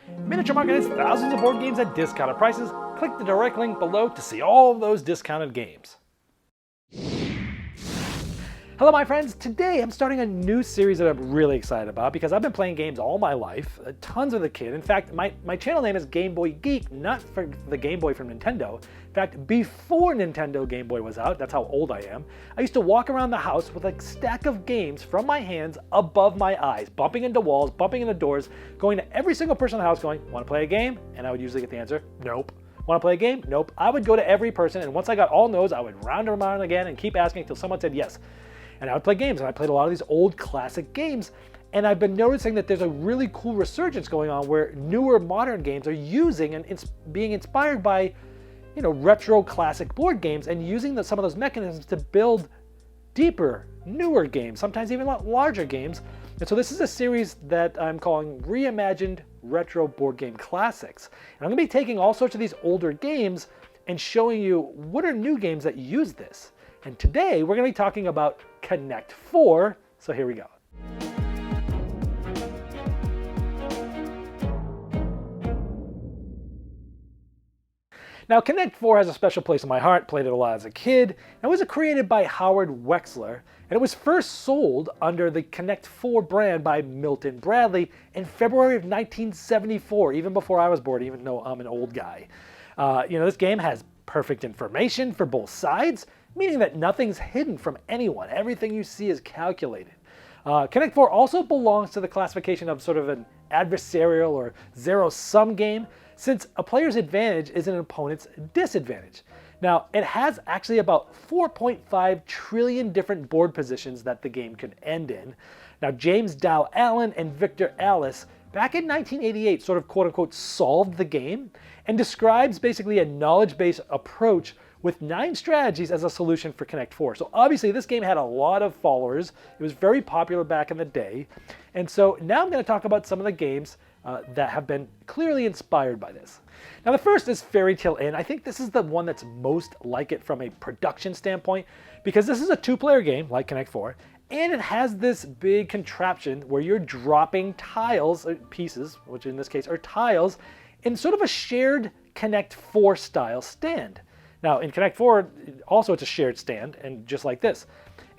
Miniature Market has thousands of board games at discounted prices. Click the direct link below to see all of those discounted games. Hello my friends, today I'm starting a new series that I'm really excited about because I've been playing games all my life, tons as a kid. In fact, my channel name is Game Boy Geek, not for the Game Boy from Nintendo. In fact, before Nintendo Game Boy was out, that's how old I am, I used to walk around the house with a stack of games from my hands above my eyes, bumping into walls, bumping into doors, going to every single person in the house going, want to play a game? And I would usually get the answer, nope. Want to play a game? Nope. I would go to every person, and once I got all no's, I would round them around again and keep asking until someone said yes. And I would play games, and I played a lot of these old classic games, and I've been noticing that there's a really cool resurgence going on where newer modern games are using and being inspired by, retro classic board games and using some of those mechanisms to build deeper, newer games, sometimes even a lot larger games. And so this is a series that I'm calling Reimagined Retro Board Game Classics. And I'm going to be taking all sorts of these older games and showing you what are new games that use this. And today we're going to be talking about Connect 4, so here we go. Now Connect 4 has a special place in my heart, played it a lot as a kid, and it was created by Howard Wexler, and it was first sold under the Connect 4 brand by Milton Bradley in February of 1974, even before I was born, even though I'm an old guy. This game has perfect information for both sides, meaning that nothing's hidden from anyone. Everything you see is calculated. Connect 4 also belongs to the classification of sort of an adversarial or zero-sum game, since a player's advantage is an opponent's disadvantage. Now, it has actually about 4.5 trillion different board positions that the game can end in. Now, James Dow Allen and Victor Alice, back in 1988, sort of quote-unquote solved the game and describes basically a knowledge-based approach with 9 strategies as a solution for Connect 4. So obviously this game had a lot of followers. It was very popular back in the day. And so now I'm going to talk about some of the games that have been clearly inspired by this. Now the first is Fairy Tale Inn. I think this is the one that's most like it from a production standpoint because this is a 2-player game like Connect 4, and it has this big contraption where you're dropping tiles, pieces, which in this case are tiles, in sort of a shared Connect 4 style stand. Now in Connect 4, also it's a shared stand, and just like this.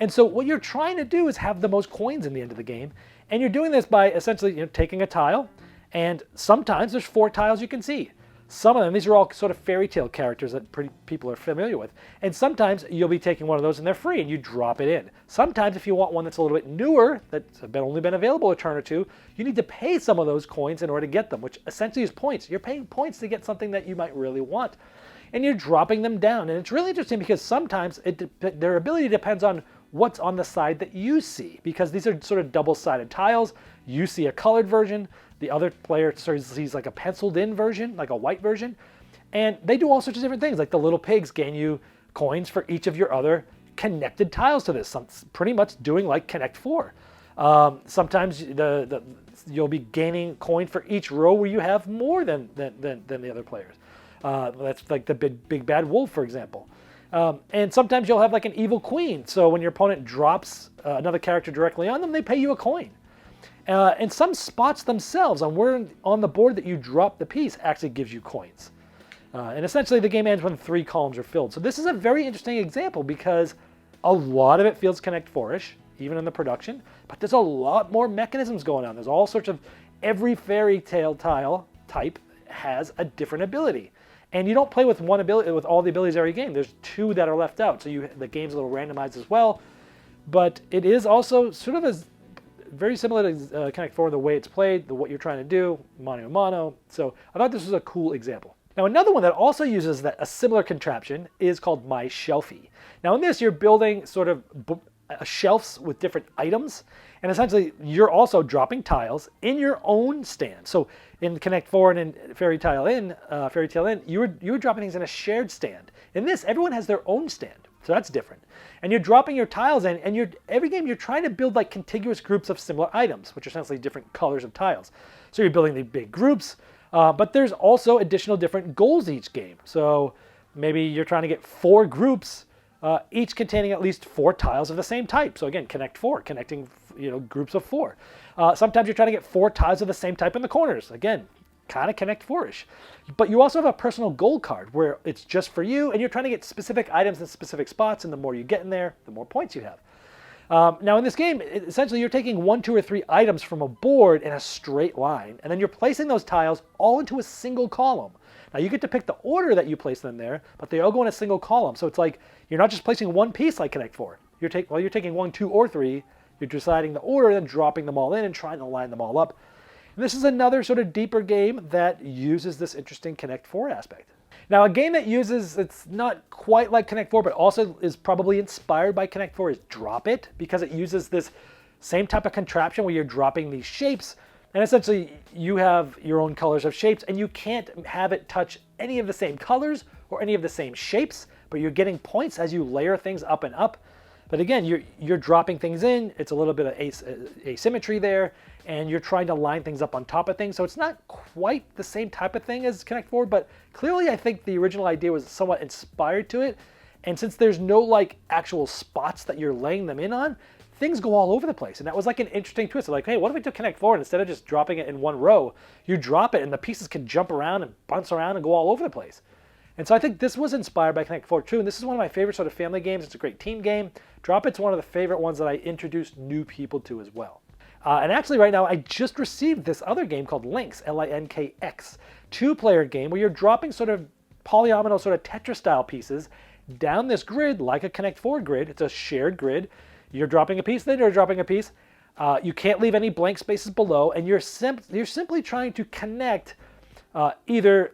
And so what you're trying to do is have the most coins in the end of the game, and you're doing this by essentially taking a tile, and sometimes there's 4 tiles you can see. Some of them, these are all sort of fairy tale characters that people are familiar with. And sometimes you'll be taking one of those and they're free and you drop it in. Sometimes if you want one that's a little bit newer, that's only been available a turn or two, you need to pay some of those coins in order to get them, which essentially is points. You're paying points to get something that you might really want. And you're dropping them down. And it's really interesting because sometimes their ability depends on what's on the side that you see, because these are sort of double-sided tiles. You see a colored version, the other player sort of sees like a penciled in version, like a white version, and they do all sorts of different things. Like the little pigs gain you coins for each of your other connected tiles to this, pretty much doing like Connect 4. Sometimes you'll be gaining coin for each row where you have more than the other players. That's like the big bad wolf, for example. And sometimes you'll have like an evil queen. So when your opponent drops another character directly on them, they pay you a coin. And some spots themselves on where on the board that you drop the piece actually gives you coins. And essentially the game ends when 3 columns are filled. So this is a very interesting example because a lot of it feels Connect 4-ish, even in the production, but there's a lot more mechanisms going on. There's all sorts of, every fairy tale tile type has a different ability. And you don't play with one ability with all the abilities every game. There's 2 that are left out. So the game's a little randomized as well. But it is also sort of very similar to Connect 4 in the way it's played, what you're trying to do, mano a mano. So I thought this was a cool example. Now another one that also uses a similar contraption is called My Shelfie. Now in this you're building sort of shelves with different items, and essentially you're also dropping tiles in your own stand. So in Connect 4 and in Fairy Tale Inn, you were dropping things in a shared stand. In this, everyone has their own stand, so that's different. And you're dropping your tiles in, and every game you're trying to build like contiguous groups of similar items, which are essentially different colors of tiles. So you're building the big groups, but there's also additional different goals each game. So maybe you're trying to get 4 groups, each containing at least 4 tiles of the same type. So again, Connect 4, connecting groups of 4. Sometimes you're trying to get 4 tiles of the same type in the corners. Again, kind of Connect 4-ish. But you also have a personal goal card where it's just for you, and you're trying to get specific items in specific spots, and the more you get in there, the more points you have. Now in this game, essentially you're taking 1, 2, or 3 items from a board in a straight line, and then you're placing those tiles all into a single column. Now you get to pick the order that you place them there, but they all go in a single column. So it's like you're not just placing one piece like Connect 4. You're taking 1, 2, or 3, you're deciding the order, then dropping them all in and trying to line them all up. And this is another sort of deeper game that uses this interesting Connect 4 aspect. Now a game that uses, it's not quite like Connect 4, but also is probably inspired by Connect 4 is Drop It, because it uses this same type of contraption where you're dropping these shapes, and essentially you have your own colors of shapes, and you can't have it touch any of the same colors or any of the same shapes, but you're getting points as you layer things up and up. But again, you're dropping things in, it's a little bit of asymmetry there, and you're trying to line things up on top of things. So it's not quite the same type of thing as Connect 4, but clearly I think the original idea was somewhat inspired to it. And since there's no like actual spots that you're laying them in on, things go all over the place. And that was like an interesting twist. Like, hey, what if we took Connect 4 and instead of just dropping it in one row, you drop it and the pieces can jump around and bounce around and go all over the place. And so I think this was inspired by Connect 4 too, and this is one of my favorite sort of family games. It's a great team game. Drop It's one of the favorite ones that I introduced new people to as well. And actually right now I just received this other game called Links, Linkx, 2-player game where you're dropping sort of polyomino sort of Tetris style pieces down this grid like a Connect 4 grid. It's a shared grid. You're dropping a piece, then you're dropping a piece. You can't leave any blank spaces below, and you're simply trying to connect either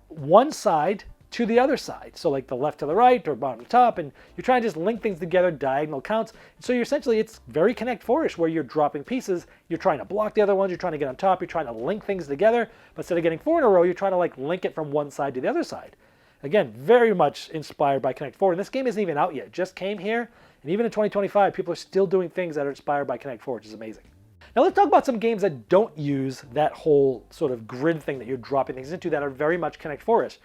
one side to the other side. So like the left to the right or bottom to top, and you're trying to just link things together, diagonal counts. So you're essentially, it's very Connect 4-ish where you're dropping pieces, you're trying to block the other ones, you're trying to get on top, you're trying to link things together, but instead of getting 4 in a row, you're trying to like link it from one side to the other side. Again, very much inspired by Connect 4, and this game isn't even out yet. It just came here, and even in 2025, people are still doing things that are inspired by Connect 4, which is amazing. Now let's talk about some games that don't use that whole sort of grid thing that you're dropping things into that are very much Connect 4-ish.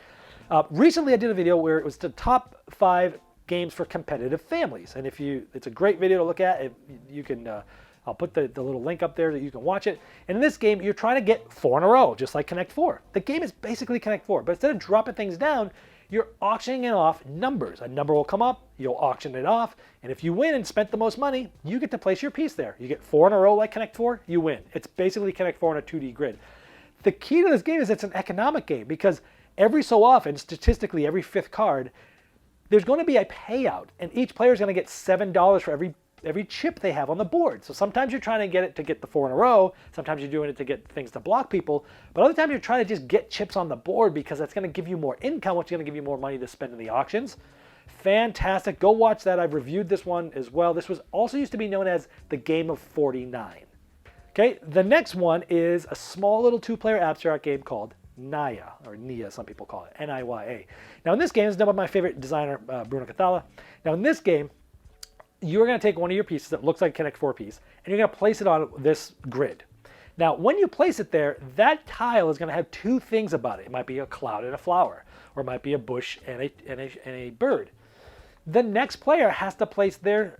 Recently I did a video where it was the top 5 games for competitive families. And it's a great video to look at. You can, I'll put the little link up there that you can watch it. And in this game, you're trying to get 4 in a row, just like Connect 4. The game is basically Connect 4, but instead of dropping things down, you're auctioning off numbers. A number will come up, you'll auction it off, and if you win and spent the most money, you get to place your piece there. You get 4 in a row like Connect 4, you win. It's basically Connect 4 on a 2D grid. The key to this game is it's an economic game because every so often, statistically, every 5th card, there's going to be a payout, and each player is going to get $7 for every chip they have on the board. So sometimes you're trying to get it to get the 4 in a row, sometimes you're doing it to get things to block people, but other times you're trying to just get chips on the board because that's going to give you more income, which is going to give you more money to spend in the auctions. Fantastic. Go watch that. I've reviewed this one as well. This was also used to be known as the Game of 49. Okay, the next one is a small little 2-player abstract game called Naya, or Nia, some people call it, N-I-Y-A. Now in this game, it's done by my favorite designer, Bruno Cathala. Now in this game, you're going to take one of your pieces that looks like a Connect 4 piece, and you're going to place it on this grid. Now when you place it there, that tile is going to have 2 things about it. It might be a cloud and a flower, or it might be a bush and a bird. The next player has to place their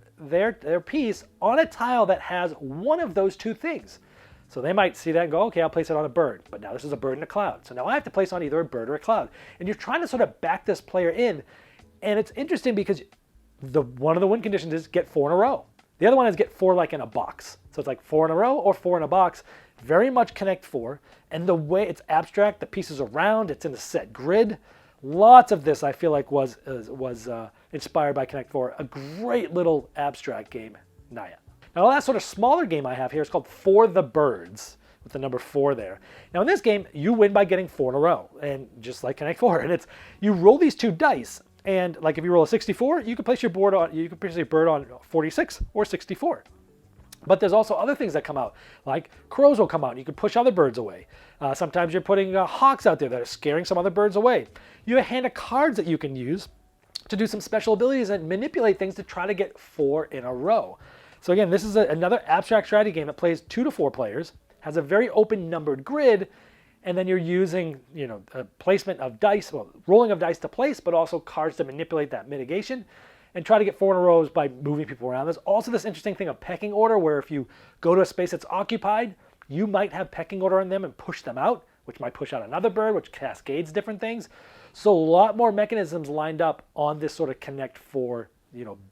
piece on a tile that has one of those 2 things. So they might see that and go, okay, I'll place it on a bird. But now this is a bird and a cloud. So now I have to place on either a bird or a cloud. And you're trying to sort of back this player in. And it's interesting because one of the win conditions is get 4 in a row. The other one is get 4 like in a box. So it's like 4 in a row or 4 in a box. Very much Connect 4. And the way it's abstract, the pieces are round, it's in a set grid. Lots of this I feel like was inspired by Connect 4. A great little abstract game, Naya. Now the last sort of smaller game I have here is called For the Birds, with the number 4 there. Now in this game, you win by getting 4 in a row, and just like Connect 4, and you roll these 2 dice, and like if you roll a 64, you can place your bird on 46 or 64. But there's also other things that come out, like crows will come out, and you can push other birds away. Sometimes you're putting hawks out there that are scaring some other birds away. You have a hand of cards that you can use to do some special abilities and manipulate things to try to get 4 in a row. So again, this is another abstract strategy game that plays 2 to 4 players, has a very open numbered grid, and then you're using, a placement of dice, rolling of dice to place, but also cards to manipulate that mitigation, and try to get 4 in a row by moving people around. There's also this interesting thing of pecking order, where if you go to a space that's occupied, you might have pecking order on them and push them out, which might push out another bird, which cascades different things. So a lot more mechanisms lined up on this sort of Connect 4,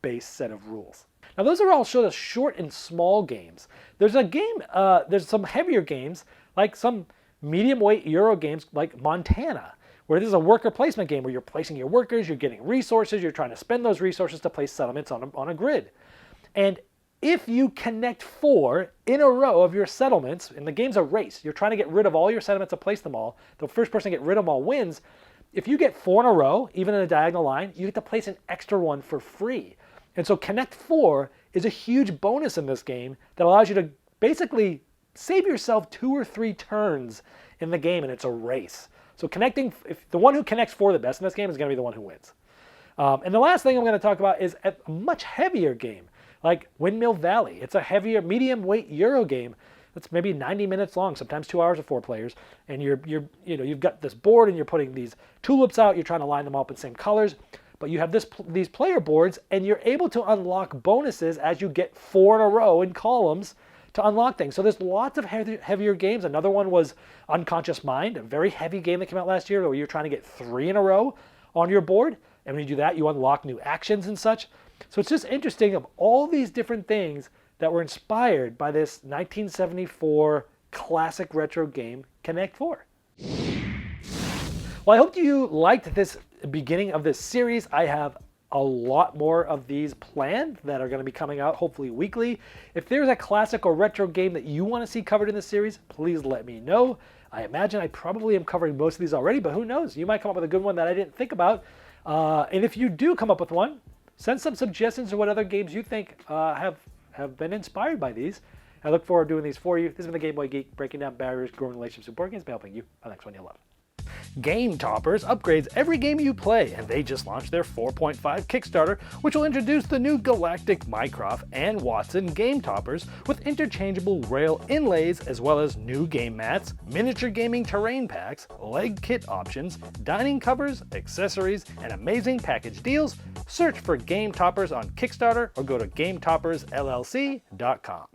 base set of rules. Now those are all sort of short and small games. There's there's some heavier games, like some medium weight Euro games like Montana, where this is a worker placement game where you're placing your workers, you're getting resources, you're trying to spend those resources to place settlements on a grid. And if you connect 4 in a row of your settlements, and the game's a race, you're trying to get rid of all your settlements to place them all, the first person to get rid of them all wins. If you get 4 in a row, even in a diagonal line, you get to place an extra one for free. And so Connect 4 is a huge bonus in this game that allows you to basically save yourself 2 or 3 turns in the game, and it's a race. So if the one who connects 4 the best in this game is going to be the one who wins. And the last thing I'm going to talk about is a much heavier game, like Windmill Valley. It's a heavier, medium weight Euro game that's maybe 90 minutes long, sometimes 2 hours of 4 players. And you've got this board and you're putting these tulips out. You're trying to line them up in same colors. But you have these player boards, and you're able to unlock bonuses as you get 4 in a row in columns to unlock things. So there's lots of heavier games. Another one was Unconscious Mind, a very heavy game that came out last year where you're trying to get 3 in a row on your board. And when you do that, you unlock new actions and such. So it's just interesting of all these different things that were inspired by this 1974 classic retro game, Connect 4. Well, I hope you liked this beginning of this series. I have a lot more of these planned that are going to be coming out hopefully weekly. If there's a classic or retro game that you want to see covered in this series, please let me know. I imagine I probably am covering most of these already, but who knows? You might come up with a good one that I didn't think about. And if you do come up with one, send some suggestions of what other games you think have been inspired by these. I look forward to doing these for you. This has been the Game Boy Geek, breaking down barriers, growing relationships with board games, by helping you on the next one you love. Game Toppers upgrades every game you play, and they just launched their 4.5 Kickstarter, which will introduce the new Galactic, Mycroft, and Watson Game Toppers with interchangeable rail inlays, as well as new game mats, miniature gaming terrain packs, leg kit options, dining covers, accessories, and amazing package deals. Search for Game Toppers on Kickstarter or go to GameToppersLLC.com.